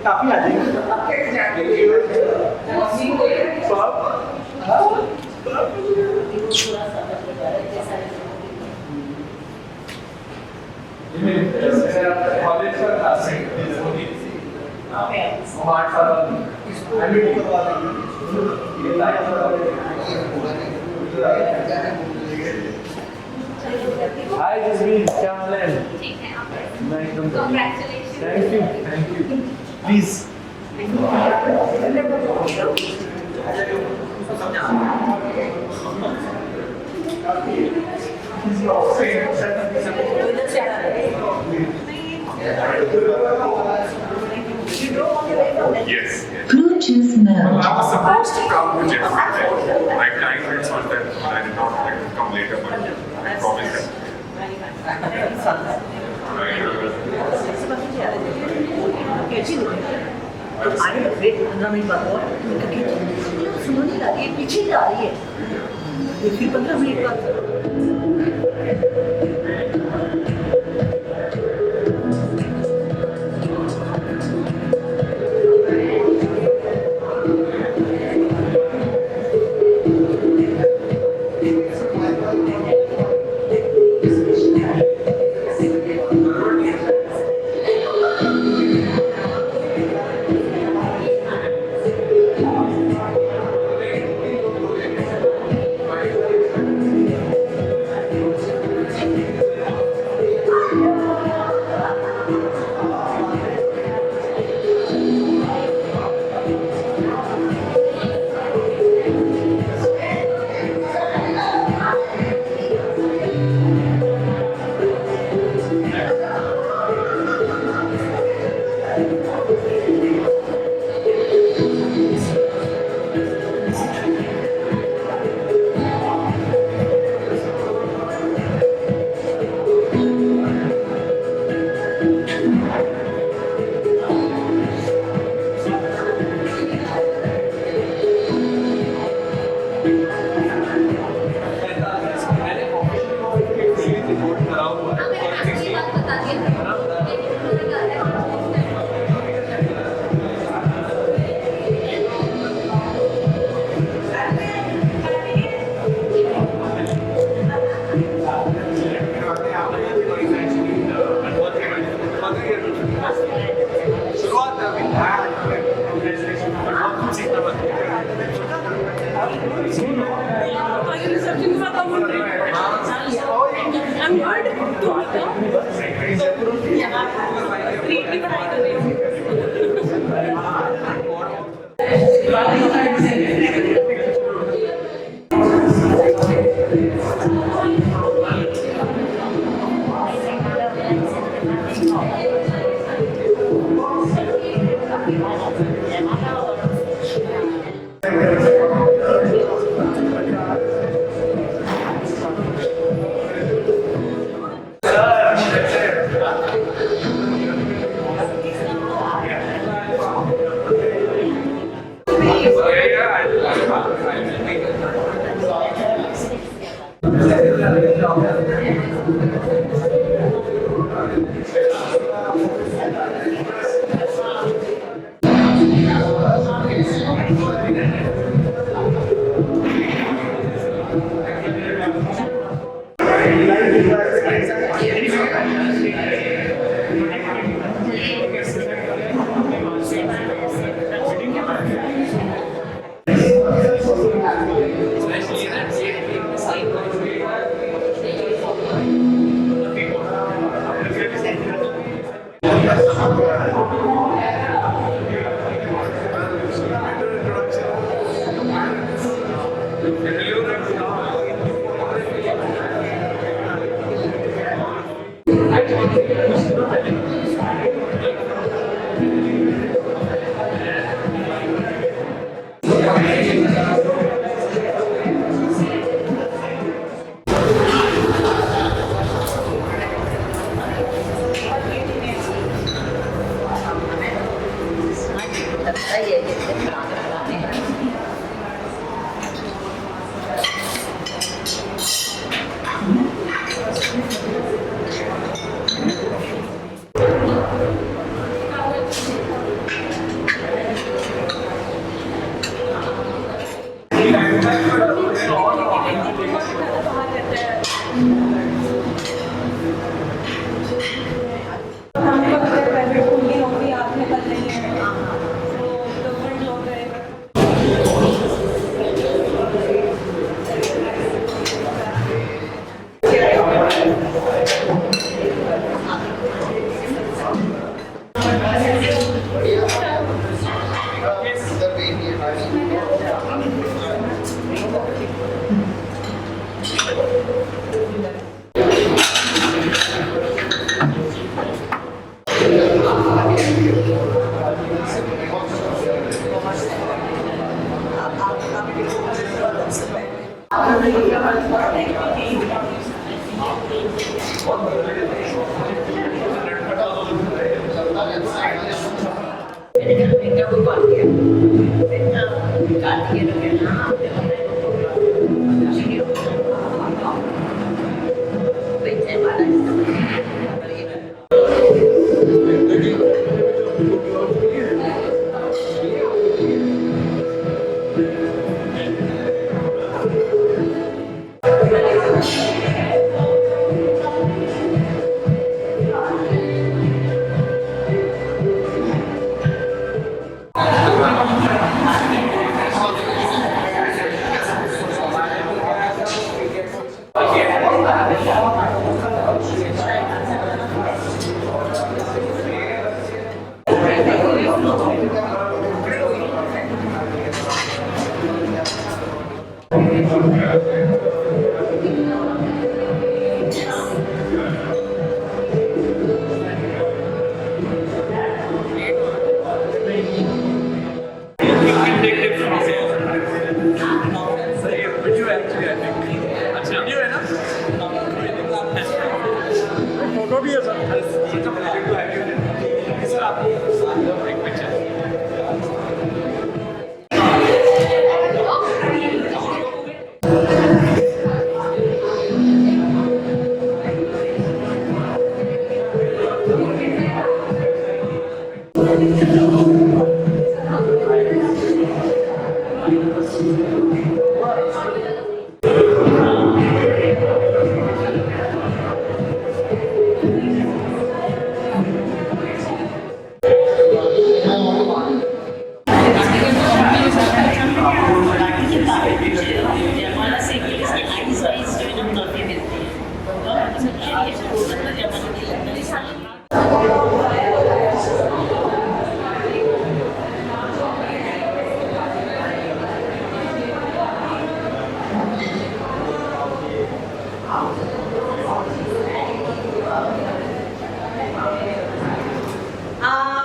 काफी आ जाएंगे। कॉलेज का क्लास है हाय जसमीन, क्या हाल है? ठीक है आप मैं एकदम Congratulations. Thank you please. Yes. Bluetooth mode. I was supposed to come to Jaipur today. My time waits on that. I did not like to come later, but I promised them. आगे wait 15 minute बाद और सुनो नहीं आ रही है, पीछे जा रही है, फिर 15 मिनट बाद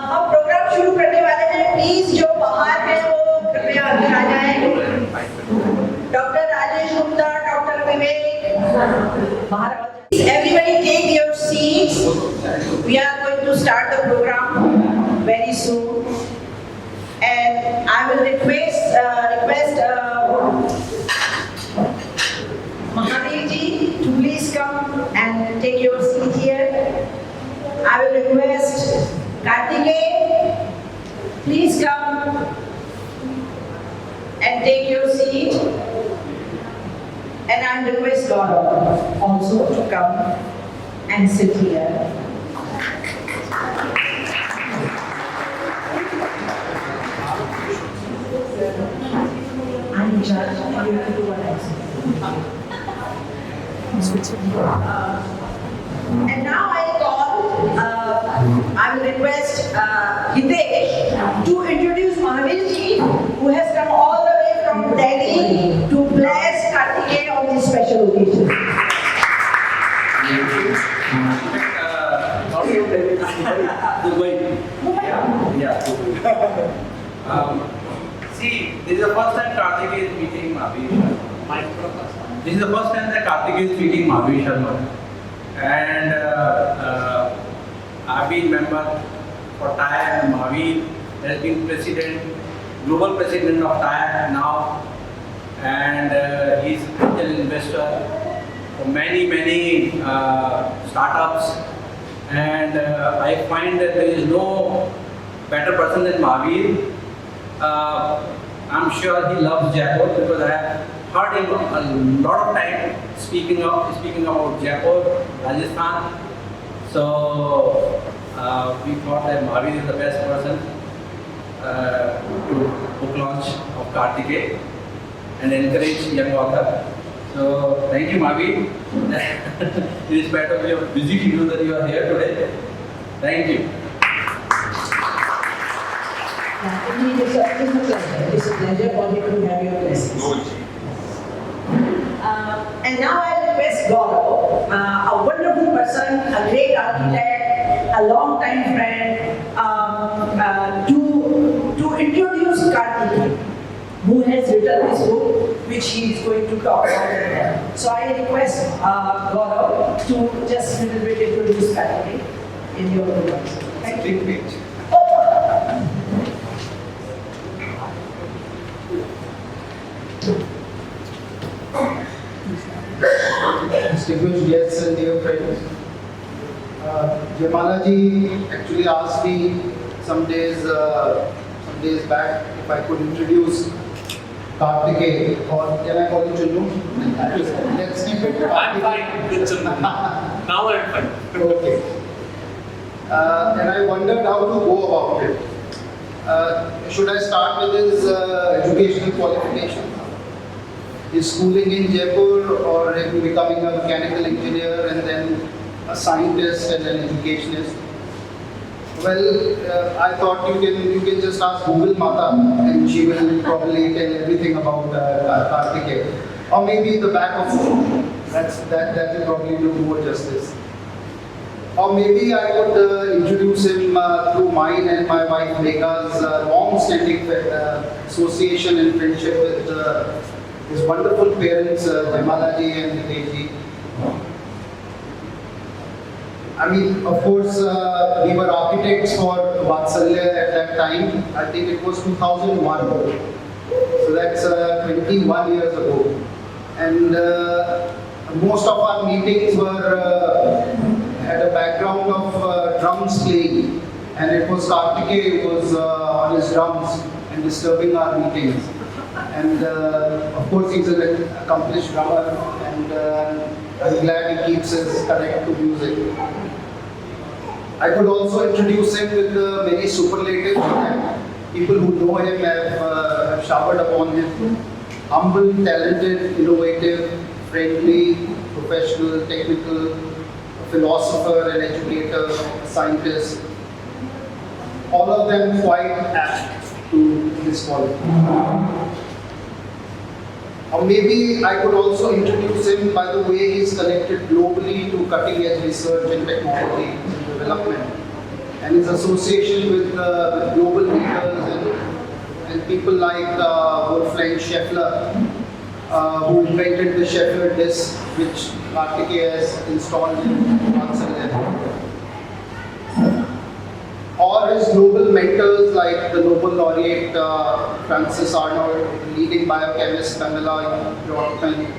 हम प्रोग्राम शुरू करने वाले हैं। प्लीज जो बाहर है वो कृपया अंदर आ जाएं। डॉक्टर राजेश गुप्ता, डॉक्टर विवेक बाहर आ जाएं। Everybody take your seats. We are going to start the program very soon. And I will request Mahavir ji to please come and take your seat here. I will request Kartikey, please come and take your seat. And I request Gaurav also to come and sit here. I'm judge, you have to do what I say. And now I will request Hitesh to introduce Mahavir ji, who has come all the way from Delhi to bless Kartikey on this special occasion. See, this is the first time Kartikey is meeting Mahavir. This is the first time that Kartikey is meeting Mahavir Sharma. And I've been member for TIRE, and Mahavir has been global president of TIRE now. And he's an angel investor for many startups. And I find that there is no better person than Mahavir. I'm sure he loves Jaipur because I have heard him a lot of time speaking about Jaipur, Rajasthan. So we thought that Mahavir is the best person to book launch of Kartikey and encourage young author. So thank you, Mahavir. In spite of your busy schedule that you are here today. Thank you. It's a pleasure for you to have your blessings. And now I request Gaurav, a wonderful person, a great architect, a long time friend, to introduce Kartikey, who has written this book, which he is going to talk about. So I request Gaurav to just a little bit introduce Kartikey in your words. Thank you. Big page. Distinguished guests and dear friends, Jaimala ji actually asked me some days back if I could introduce Kartikey, or can I call you Chunnu? Let's keep it I'm Kartikey. fine with Chunnu. Now I'm fine. Okay. And I wondered how to go about it. Should I start with his educational qualification? His schooling in Jaipur, or him becoming a mechanical engineer and then a scientist and an educationist? Well, I thought you can just ask Google Mata and she will probably tell everything about Kartikey. Or maybe the back of that will probably do more justice. Or maybe I would introduce him through mine and my wife Megha's long-standing association and friendship with his wonderful parents, Jaimala ji and Diggi ji. I mean, of course, we were architects for Vatsalya at that time. I think it was 2001. So that's 21 years ago. And most of our meetings were had a background of drums playing. And it was Kartikey who was on his drums and disturbing our meetings. And of course, he's an accomplished drummer, and I'm glad he keeps his connect to music. I could also introduce him with many superlatives that people who know him have showered upon him. Humble, talented, innovative, friendly, professional, technical, philosopher, an educator, scientist. All of them quite apt to this quality. Or maybe I could also introduce him by the way he's connected globally to cutting edge research and technology and development, and his association with global leaders and people like Wolfgang Scheffler, who invented the Scheffler disc, which Kartikey has installed in Vatsalya. Or his global mentors like the Nobel laureate Francis Arnold, leading biochemist Pamela Yorkman,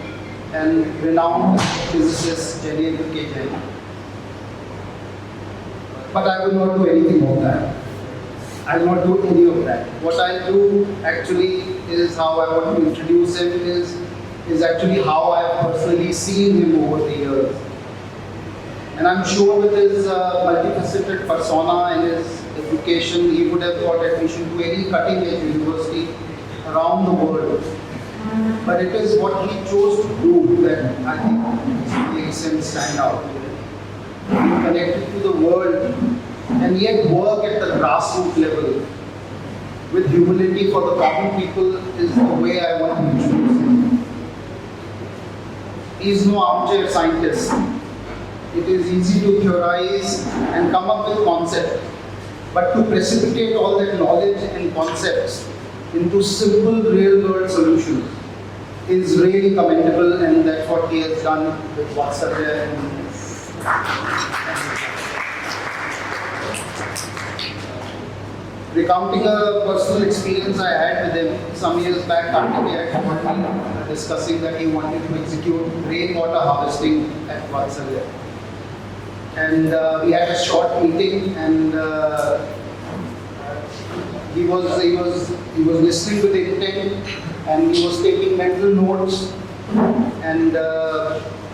and renowned physicist Jenny K. Jain. But I will not do anything of that. I will not do any of that. What I'll do actually is how I want to introduce him is actually how I have personally seen him over the years. And I'm sure with his multifaceted persona and his education, he would have got admission to any cutting-edge university around the world. But it is what he chose to do that I think makes him stand out. Be connected to the world and yet work at the grassroots level with humility for the common people is the way I want to introduce him. He is no armchair scientist. It is easy to theorize and come up with concepts, but to precipitate all that knowledge and concepts into simple real-world solutions is really commendable, and that's what he has done with Vatsalya. Recounting a personal experience I had with him some years back, Kartikey had called me discussing that he wanted to execute rainwater harvesting at Vatsalya. And we had a short meeting, and he was listening with intent, and he was taking mental notes and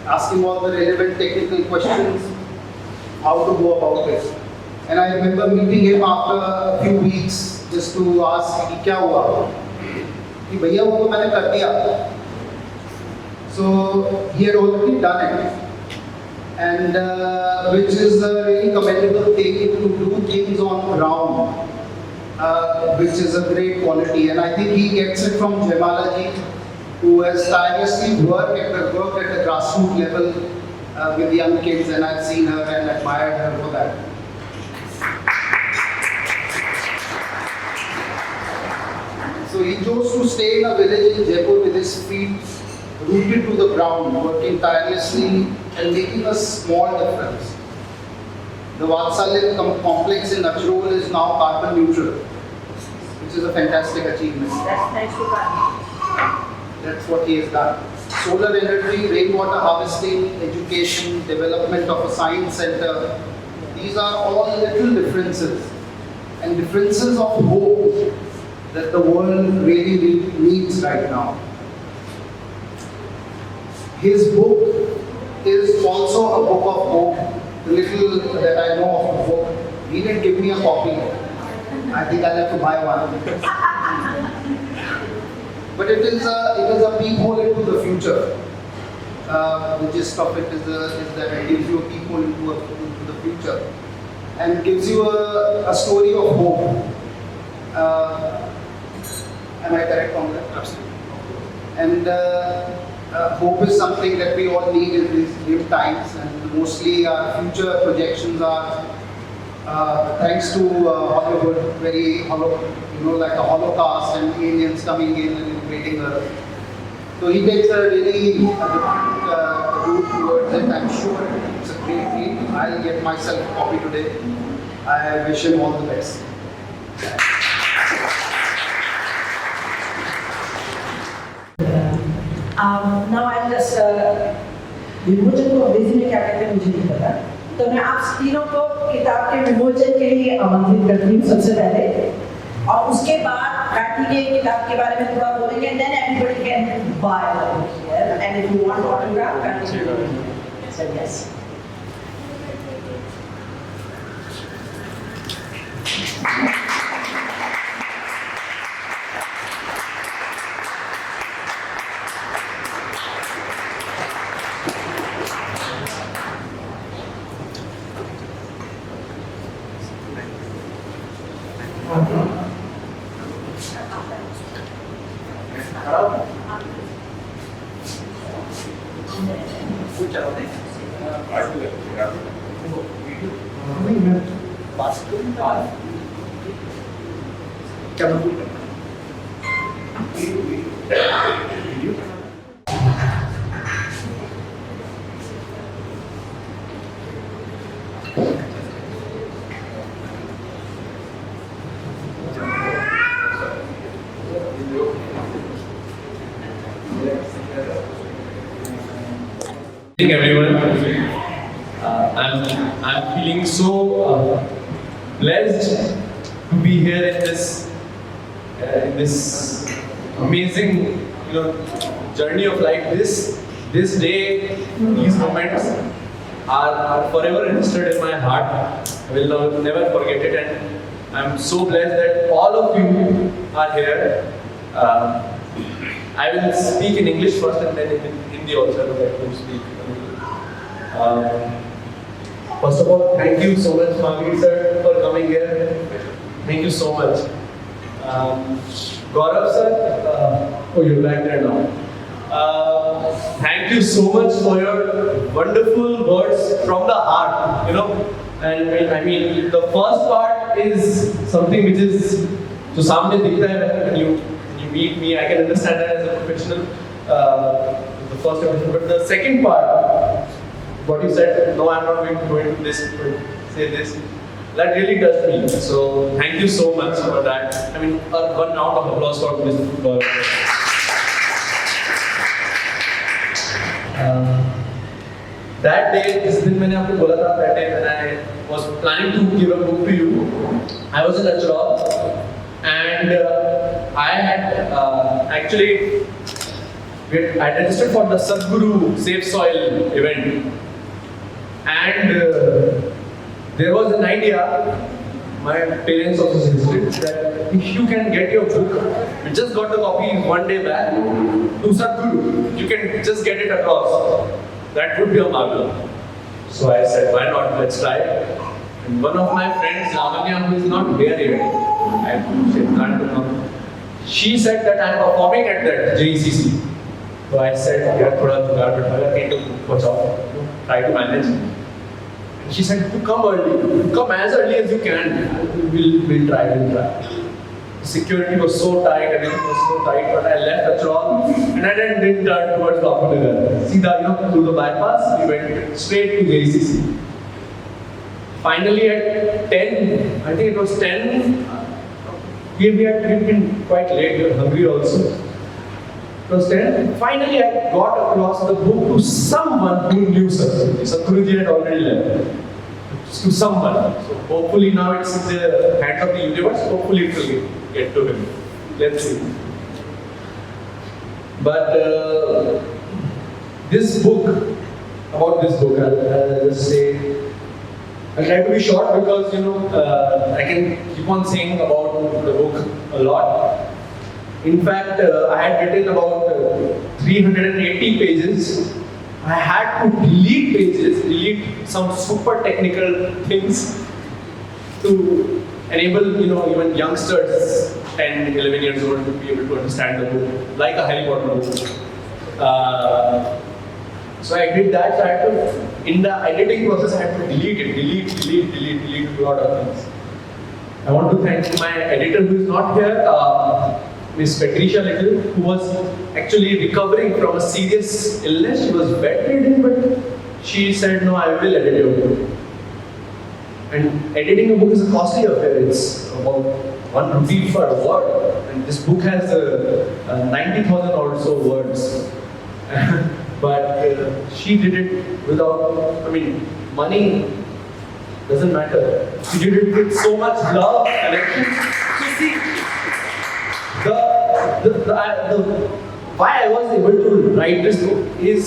asking all the relevant technical questions, how to go about it. And I remember meeting him after a few weeks just to ask कि क्या हुआ? कि भैया वो तो मैंने कर दिया. So he had already done it. And which is a really commendable thing to do things on ground, which is a great quality. And I think he gets it from Jaimala ji, who has tirelessly worked at the grassroots level with young kids, and I've seen her and admired her for that. he chose to stay in a village in Jaipur with his feet rooted to the ground, working tirelessly and making a small difference. The Vatsalya complex in Achrol is now carbon neutral, which is a fantastic achievement. That's nice to come. That's what he has done. Solar energy, rainwater harvesting, education, development of a science center. These are all little differences and differences of hope that the world really needs right now. His book is also a book of hope. The little that I know of the book, he didn't give me a copy. I think I'll have to buy one. But it is a peephole into the future. The gist of it is that it gives you a peephole into the future and gives you a story of hope. Am I correct on that? Absolutely. And hope is something that we all need in these new times, and mostly our future projections are thanks to Hollywood, like a Holocaust and aliens coming in and invading Earth. So he takes a really different route towards it. I'm sure it's a great read. I'll get myself a copy today. I wish him all the best. Now I'm just विमोचन को अंग्रेजी में क्या कहते हैं मुझे नहीं पता, तो मैं आप तीनों को किताब के विमोचन के लिए आमंत्रित करती हूँ सबसे पहले, और उसके बाद कार्तिकेय किताब के बारे में थोड़ा बोलेंगे, and then everybody can buy the book here, and if you want autograph, Kartikey said yes. Good evening, everyone. I'm feeling so blessed to be here in this amazing journey of life. This day, these moments are forever registered in my heart. I will never forget it, and I'm so blessed that all of you are here. I will speak in English first and then in Hindi also. I would like to speak. First of all, thank you so much, Mahavir sir, for coming here. Thank you so much. Gaurav sir, you're back there now. Thank you so much for your wonderful words from the heart. And I mean, the first part is something which is to सामने दिखता है when you meet me. I can understand that as a professional. The first impression, but the second part, what you said, no, I'm not going to say this. That really touched me. So thank you so much for that. I mean, one round of applause for Mr. That day, जिस दिन मैंने आपको बोला था, that day when I was planning to give a book to you, I was in Achrol, and I had actually I registered for the Sadhguru Safe Soil event, and there was an idea. My parents also suggested that if you can get your book, we just got the copy one day back to Sadhguru, you can just get it across. That would be a marvel. So I said, why not? Let's try it. And one of my friends, Lavanya, who is not here yet, I can't come. She said that I am performing at that JECC. So I said, yeah, thoda jugaad bithaya, kahin to bachao, try to manage. And she said, you come early, come as early as you can. We'll try. security was so tight, everything was so tight, but I left Achral and I didn't turn towards Bapunagar. Sida, through the bypass, we went straight to JCC. Finally at 10, I think it was 10, we had been quite late, we were hungry also. It was 10. Finally I got across the book to someone who knew Sadhguru. Sadhguruji had already left. To someone. So hopefully now it's in the hands of the universe, hopefully it will get to him. Let's see. But this book, about this book, I'll just say, I'll try to be short because I can keep on saying about the book a lot. In fact, I had written about 380 pages. I had to delete some super technical things to enable even youngsters, 10, 11 years old, to be able to understand the book, like a Harry Potter book. So I did that. So I had to, in the editing process, I had to delete a lot of things. I want to thank my editor who is not here, Miss Patricia Little, who was actually recovering from a serious illness. She was bedridden, but she said, "No, I will edit your book." And editing a book is a costly affair. It's about 1 rupee per word, and this book has 90,000 or so words. But she did it without, money doesn't matter. She did it with so much love and affection. So see, why I was able to write this book is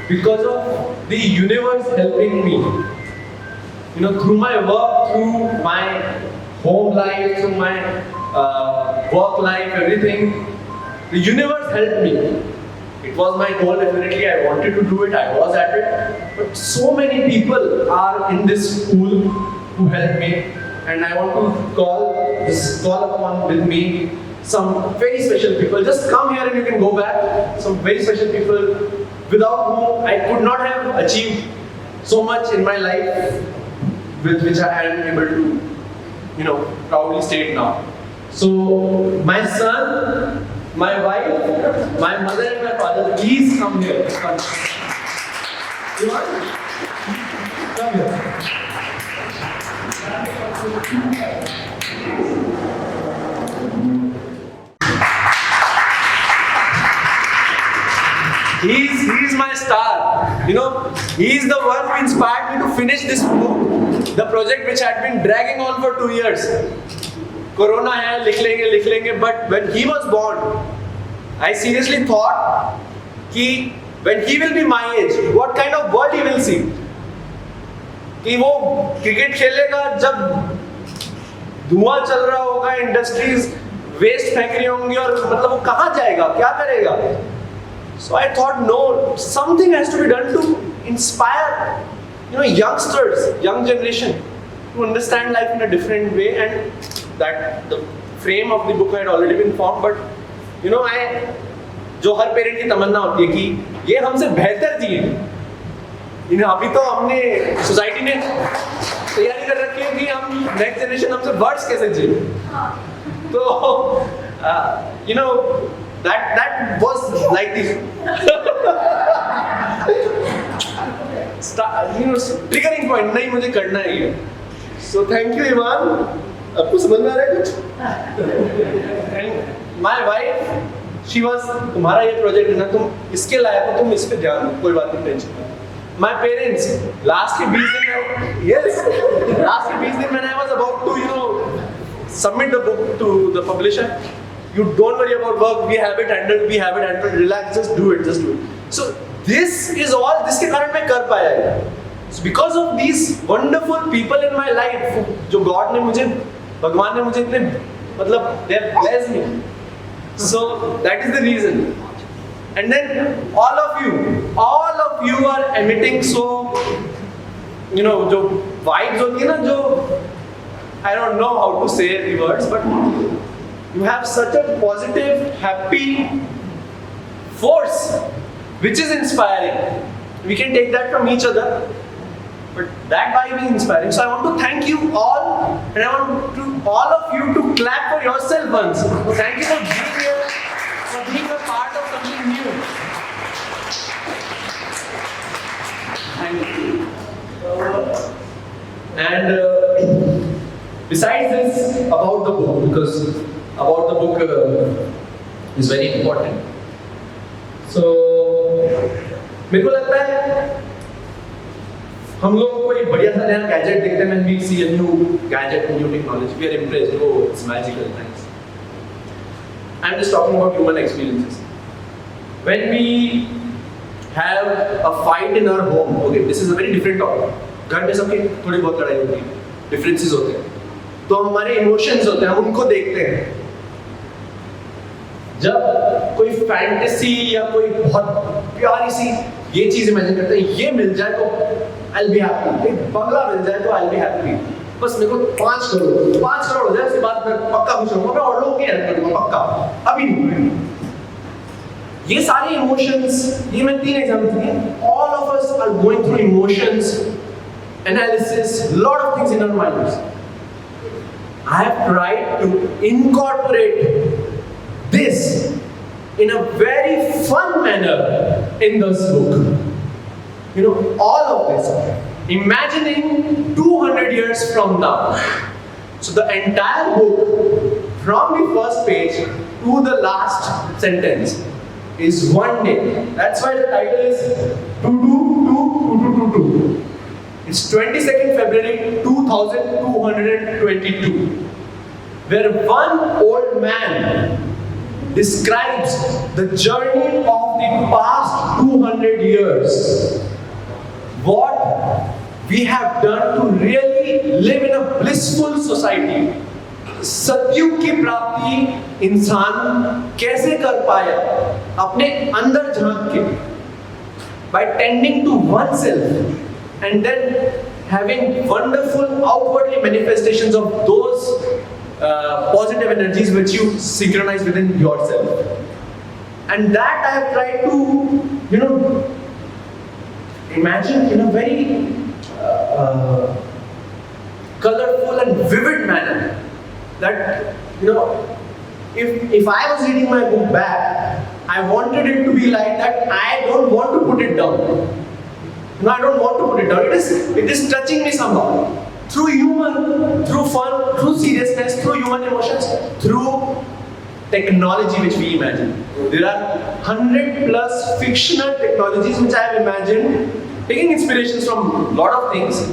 because of the universe helping me. Through my work, through my home life, through my work life, everything, the universe helped me. It was my goal, definitely. I wanted to do it, I was at it. But so many people are in this school who helped me. And I want to call upon with me some very special people. Just come here and you can go back. Some very special people without whom I could not have achieved so much in my life, with which I am able to, proudly state now. So, my son, my wife, my mother and my father, please come here. Come. You want? Come here. He's my star. He's the one who inspired me to finish this book, the project which had been dragging on for 2 years. Corona hai, likh lenge, but when he was born, I seriously thought कि when he will be my age, what kind of world he will see. कि वो cricket खेलेगा जब धुआं चल रहा होगा, industries waste फेंक रही होंगी और वो कहाँ जाएगा, क्या करेगा. So I thought, no, something has to be done to inspire, youngsters, young generation to understand life in a different way, and that the frame of the book had already been formed. But जो हर parent की तमन्ना होती है कि ये हमसे बेहतर जिए. अभी तो हमने सोसाइटी ने तैयारी कर रखी है कि हम नेक्स्ट जनरेशन हमसे वर्स कैसे जिए. तो that was like this triggering point. नहीं, मुझे करना ही है. So thank you, Iman. आपको समझ में आ रहा है कुछ? And my wife, she was, तुम्हारा ये प्रोजेक्ट है ना, तुम इसके लायक हो, तुम इस पे ध्यान दो, कोई बात नहीं, टेंशन. My parents, last के 20 दिन when I was about to submit the book to the publisher, you don't worry about work, we have it handled, relax, just do it. So this is all, this के कारण मैं कर पाया है. So because of these wonderful people in my life, जो God ने मुझे, भगवान ने मुझे इतने, they have blessed me. So that is the reason. And then all of you are emitting so, जो vibes होती है ना, जो I don't know how to say the words, but you have such a positive, happy force which is inspiring. We can take that from each other. But that vibe is inspiring. So I want to thank you all, and I want to all of you to clap for yourself once. Thank you for being here, for being a part of something new. Thank you. And besides this, about the book, because about the book is very important. So मेरे को लगता है हम लोग कोई बढ़िया सा नया गैजेट देखते हैं, when we see a new gadget, new technology, we are impressed. Oh, it's magical, nice. I'm just talking about human experiences. When we have a fight in our home, okay, this is a very different topic. घर में सबकी थोड़ी बहुत लड़ाई होती है, differences होते हैं, तो हमारे emotions होते हैं, हम उनको देखते हैं. जब कोई फैंटेसी या कोई बहुत प्यारी सी ये चीज इमेजिन करते हैं, ये मिल जाए तो I'll be happy, एक बंगला मिल जाए तो I'll be happy, बस मेरे को 5 करोड़ हो जाए, उसके बाद मैं पक्का खुश रहूंगा, मैं और लोगों की हेल्प करूंगा पक्का, अभी नहीं. ये सारे इमोशंस, ये मैं 3 एग्जांपल दिए. All of us are going through emotions, analysis, lot of things in our minds. I have tried to incorporate this in a very fun manner in this book. You know, all of this, imagining 200 years from now. So the entire book, from the first page to the last sentence, is one day. That's why the title is 2222222. It's 22nd February 2222, where one old man describes the journey of the past 200 years. What we have done to really live in a blissful society. सतयुग की प्राप्ति इंसान कैसे कर पाया अपने अंदर झांक के, by tending to oneself and then having wonderful outwardly manifestations of those positive energies which you synchronize within yourself. And that I have tried to, imagine in a very colorful and vivid manner. That, if I was reading my book back, I wanted it to be like that. I don't want to put it down. No, I don't want to put it down. It is touching me somehow. Through humor, through fun, through seriousness, through human emotions, through technology which we imagine. There are 100 plus fictional technologies which I have imagined, taking inspirations from a lot of things.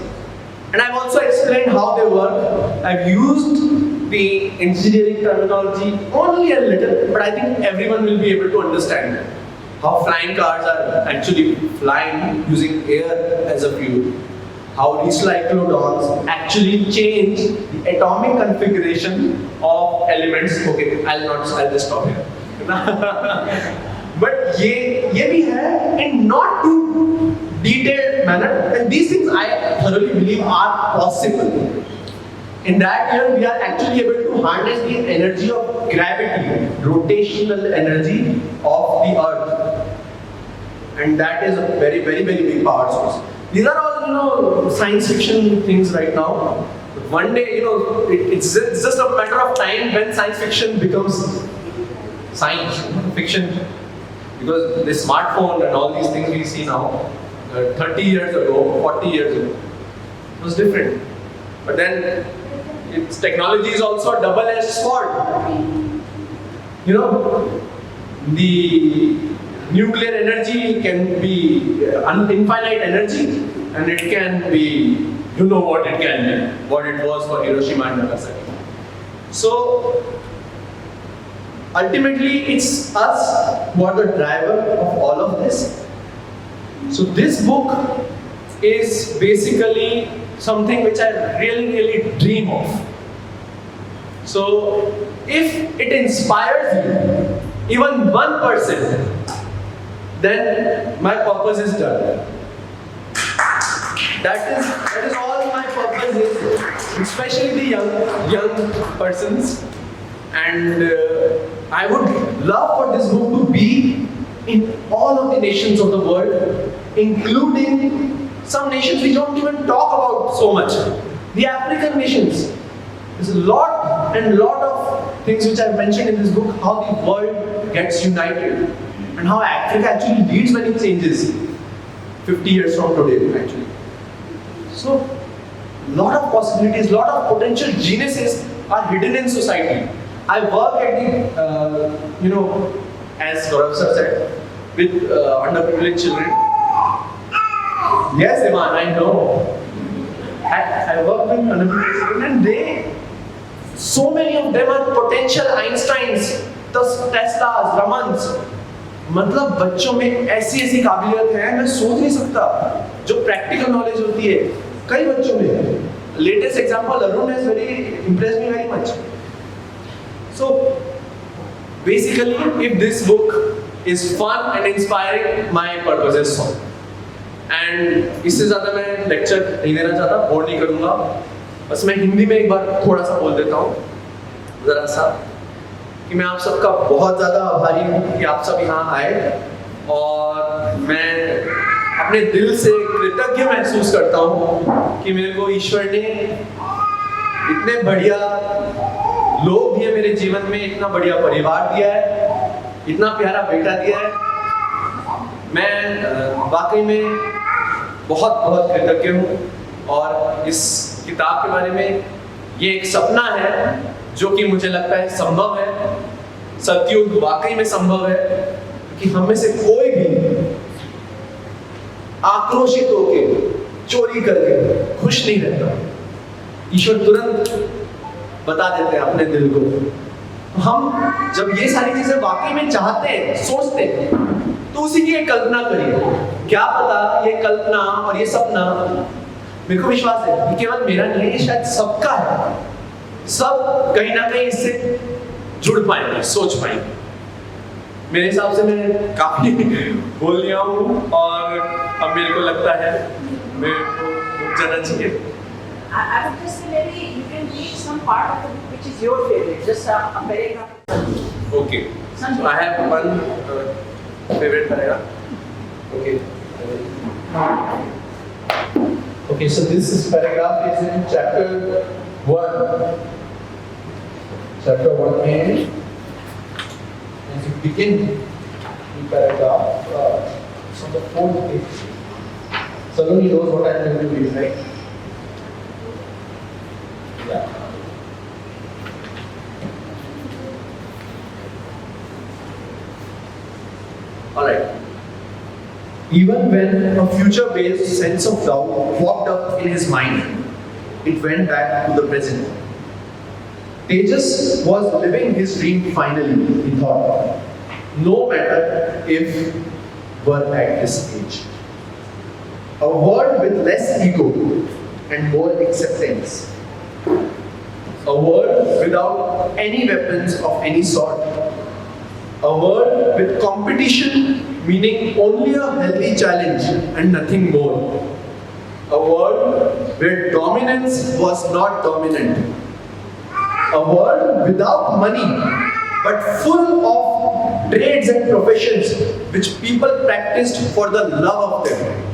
And I've also explained how they work. I've used the engineering terminology only a little, but I think everyone will be able to understand how flying cars are actually flying using air as a fuel. How recyclodons actually change the atomic configuration of elements. Okay, I'll just stop here. But ये भी है in not too detailed manner, and these things I thoroughly believe are possible. In that year, we are actually able to harness the energy of gravity, rotational energy of the earth. And that is a very, very, very big power source. These are all, science fiction things right now. But one day, it's just a matter of time when science fiction becomes science fiction. Because the smartphone and all these things we see now, 30 years ago, 40 years ago, it was different. But then, its technology is also a double-edged sword. The nuclear energy can be infinite energy, and it can be, what it can be, what it was for Hiroshima and Nagasaki. So, ultimately, it's us who are the driver of all of this. So, this book is basically something which I really, really dream of. So, if it inspires you, even 1%, then my purpose is done. That is all my purpose is, especially the young persons. And I would love for this book to be in all of the nations of the world, including some nations we don't even talk about so much. The African nations. There's a lot of things which I've mentioned in this book, how the world gets united and how Africa actually leads when it changes 50 years from today actually. So, lot of possibilities, lot of potential geniuses are hidden in society. I work at the, as Gaurav sir said, with underprivileged children. Yes, Iman, I know. I work with underprivileged children and so many of them are potential Einsteins, Teslas, Ramans. मतलब बच्चों में ऐसी काबिलियत है मैं सोच नहीं सकता जो प्रैक्टिकल नॉलेज होती है कई बच्चों में latest example Arun has very impressed me very much. So basically if this book is fun and inspiring, my purpose is solved. And इससे ज़्यादा मैं लेक्चर नहीं देना चाहता, बोर नहीं करूँगा, बस मैं हिंदी में एक बार थोड़ा सा बोल देता हूँ ज़रा सा कि मैं आप सबका बहुत ज़्यादा आभारी हूँ कि आप सब यहाँ आए और मैं अपने दिल से कृतज्ञ महसूस करता हूँ कि मेरे को ईश्वर ने इतने बढ़िया लोग दिए मेरे जीवन में, इतना बढ़िया परिवार दिया है, इतना प्यारा बेटा दिया है। मैं वाकई में बहुत कृतज्ञ हूँ और इस किताब के बारे में ये एक सपना है जो कि मुझे लगता है संभव है। सत्युग वाकई में संभव है कि हम में से कोई भी आक्रोशित होकर चोरी करके खुश नहीं रहता। ईश्वर तुरंत बता देते हैं अपने दिल को। हम जब ये सारी चीजें वाकई में चाहते हैं, सोचते हैं, तो उसी की एक कल्पना करिए। क्या पता ये कल्पना और ये सपना, मेरे को विश्वास है कि केवल मेरा नहीं है, ये शायद सबका है। सब कहीं ना कहीं इससे जुड़ पाएंगे, सोच पाएंगे। मेरे हिसाब से मैं काफी बोल लिया हूँ और अब मेरे को लगता है मेरे को रुक जाना चाहिए। I would just say maybe you can read some part of the book which is your favorite, just a paragraph. Okay. So I have one favorite paragraph. Okay. Okay, so this paragraph is in chapter 1. Chapter 1A. As you begin the paragraph, it's on the 4th page. Saloni knows what I'm going to read, right? Yeah. Alright. Even when a future-based sense of doubt popped up in his mind, it went back to the present. Tejas was living his dream finally, he thought. No matter if we're at this stage. A world with less ego and more acceptance. A world without any weapons of any sort. A world with competition meaning only a healthy challenge and nothing more. A world where dominance was not dominant. A world without money but full of trades and professions which people practiced for the love of them.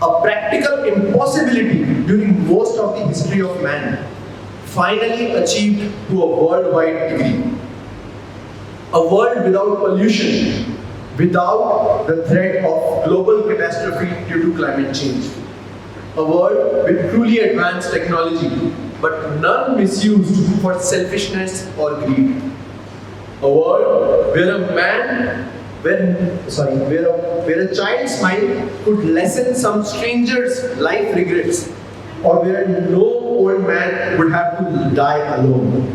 A practical impossibility during most of the history of man, finally achieved to a worldwide degree. A world without pollution, without the threat of global catastrophe due to climate change. A world with truly advanced technology, but none misused for selfishness or greed. A world where where a child's smile could lessen some stranger's life regrets, or where no old man would have to die alone.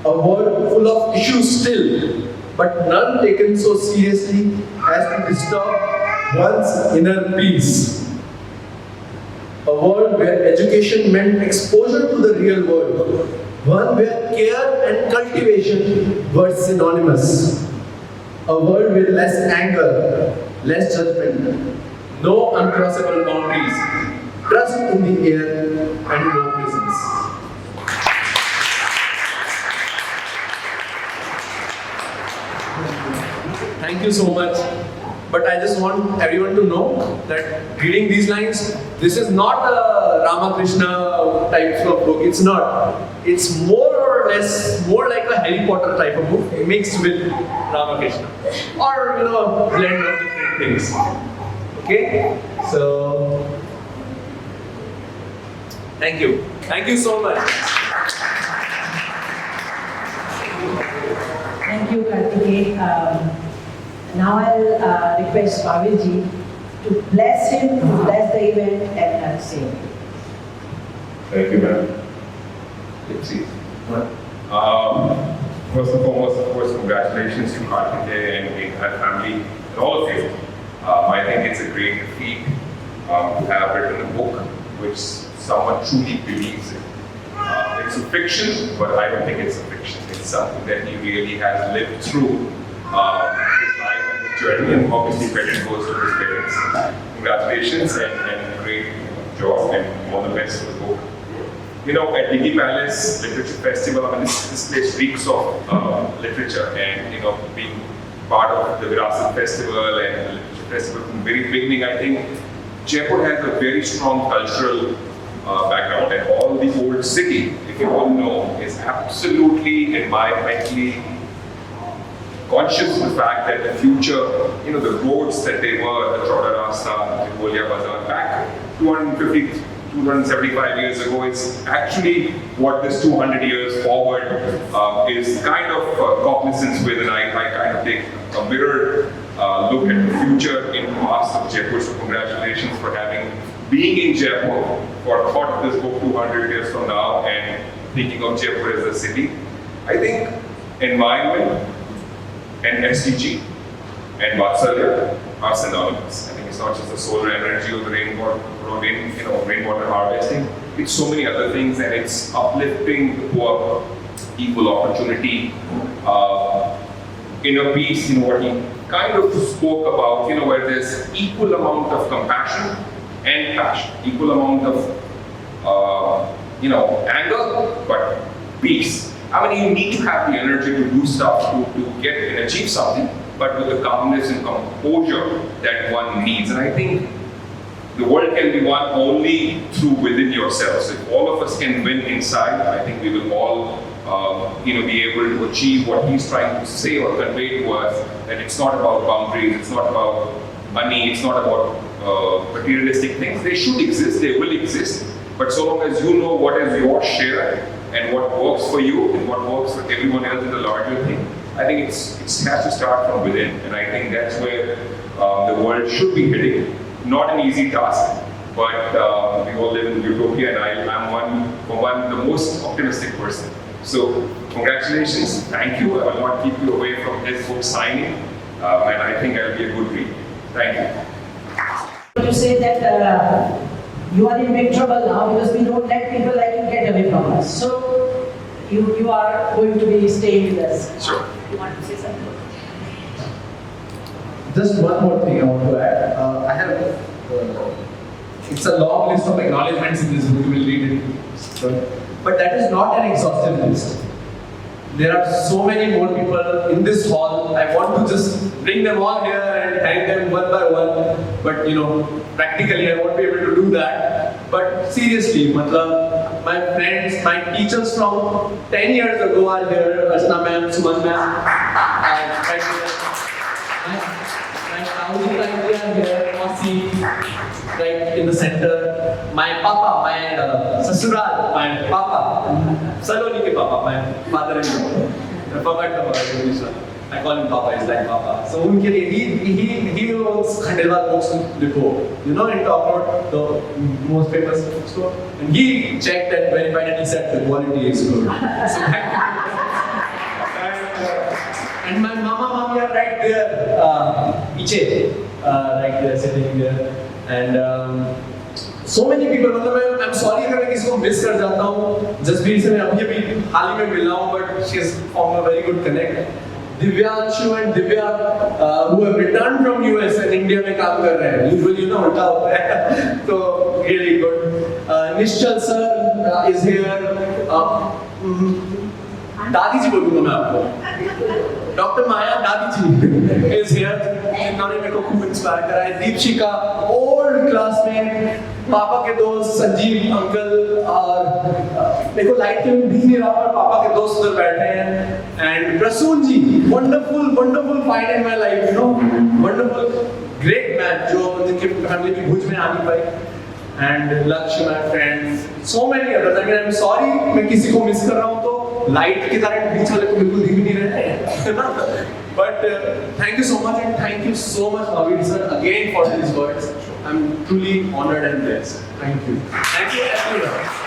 A world full of issues still, but none taken so seriously as to disturb one's inner peace. A world where education meant exposure to the real world. One where care and cultivation were synonymous. A world with less anger, less judgment, no uncrossable boundaries, trust in the air and no prisons. Thank you so much. but I just want everyone to know that reading these lines, this is not a Ramakrishna type of book. It's not. It's more or less more like a Harry Potter type of book mixed with Ramakrishna, or a blend of different things. Okay, so thank you so much. Thank you, Kartikey. Now I'll request Bhaviji to bless him, to bless the event and say. Thank you, ma'am. Let's see. First and foremost, of course, congratulations to Kartikey and the entire family and all of you. I think it's a great feat to have written a book which someone truly believes in. It's a fiction, but I don't think it's a fiction. It's something that he really has lived through his life and his journey, and obviously credit goes to his parents. Congratulations and great job and all the best for the book. At Diggi Palace Literature Festival, this place reeks of literature, and being part of the Virasat Festival and the Literature Festival from the very beginning, I think Jaipur has a very strong cultural background, and all the old city, if you all know, is absolutely environmentally conscious of the fact that the future, the roads that they were, the Chauda Rasta, the Golia Bazaar, back 275 years ago, is actually what this 200 years forward is kind of cognizance with, and I kind of take a mirror look at the future in the past of Jaipur. So congratulations for being in Jaipur, for thought of this book 200 years from now and thinking of Jaipur as a city. I think environment and SDG and Vatsalya are synonymous. I think it's not just the solar energy or the rainwater harvesting. It's so many other things, and it's uplifting the poor, equal opportunity. Inner peace, what he kind of spoke about, where there's equal amount of compassion and passion, equal amount of, anger, but peace. You need to have the energy to do stuff, to get and achieve something, but with the calmness and composure that one needs. And I think the world can be won only through within yourself. So if all of us can win inside, I think we will all, be able to achieve what he's trying to say or convey to us, that it's not about boundaries, it's not about money, it's not about materialistic things. They should exist, they will exist, but so long as you know what is your share and what works for you and what works for everyone else in the larger thing, I think it has to start from within, and I think that's where the world should be heading. Not an easy task, but we all live in utopia, and I'm the most optimistic person. So congratulations, thank you. I will not keep you away from this book signing, and I think I'll be a good read. Thank you. To say that you are in big trouble now because we don't let people like you get away from us. So you are going to be staying with us. Sure. You want to say something? Just one more thing I want to add. I have, it's a long list of acknowledgements in this book, you will read it. But that is not an exhaustive list. There are so many more people in this hall. I want to just bring them all here and thank them one by one. But practically I won't be able to do that. But seriously, my friends, my teachers from 10 years ago are here. Asna ma'am, Suman ma'am, my thousand times are here. Masi, right in the center. My papa, my sasural, my papa, Saloni ke papa, my father-in-law. I forgot about English. I call him papa, he's like papa. So unke liye, he owns Khandelwal books depot. In Talk Road, the most famous bookstore. And he checked and verified and he said the quality is good. So thank you. And my mama are right there, Iche, right there, sitting there. And so many people, I'm sorry if I miss कर जाता हूँ. जसबीर से मैं अभी हाल ही में मिला हूँ, but she has formed a very good connect. Divyanshu and Divya, who have returned from US and India में काम कर रहे हैं. Usually उल्टा होता है. So really good. Nishchal sir is here. दादी जी बोलूँगा मैं आपको. Dr. Maya Dadi ji is here. इन्होंने मेरे को खूब इंस्पायर करा है। दीपशिका ओल्ड क्लासमेट, पापा के दोस्त संजीव अंकल, और मेरे को लाइट में दिख नहीं रहा पर पापा के दोस्त उधर बैठे हैं। And Prasoon ji, wonderful fight in my life, you know, wonderful great man जो जिनके फैमिली की भुज में आ नहीं पाई। And Lakshmi, my friends, so many others. I mean, I'm sorry, मैं किसी को मिस कर रहा हूँ तो लाइट के कारण बीच वाले को बिल्कुल दिख नहीं रहे हैं। But thank you so much and thank you so much, Naveed sir, again for these words. I'm truly honored and blessed. Thank you. Thank you everyone.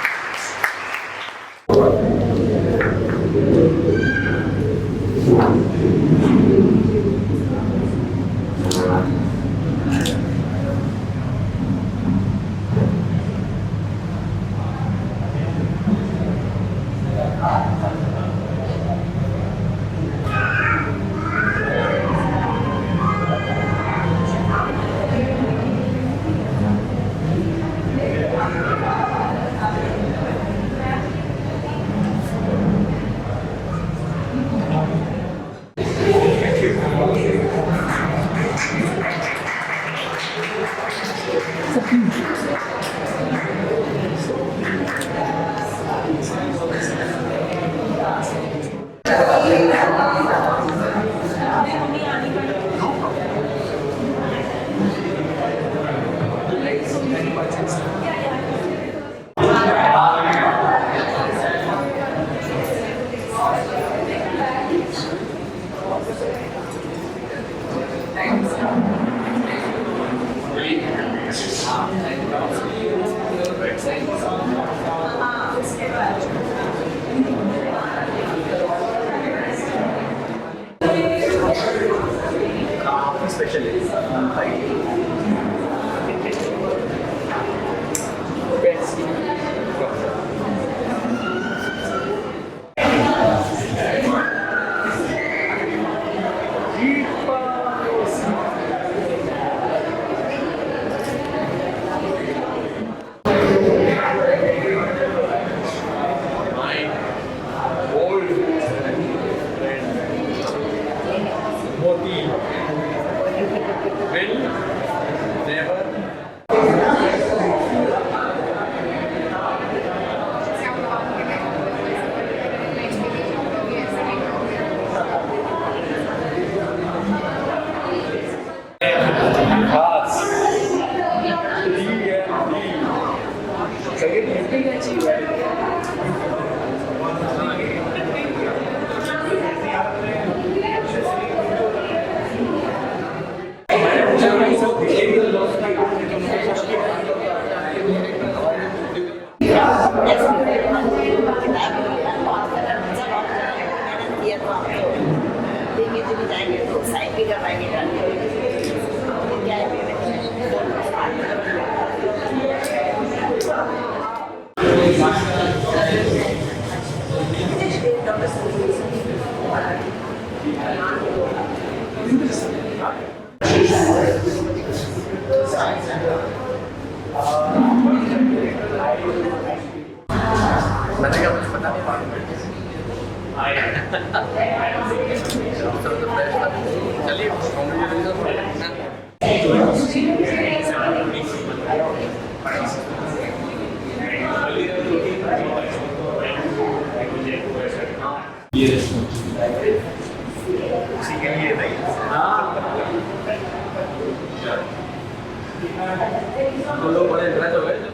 तो लोग बड़े इंटरेस्ट हो गए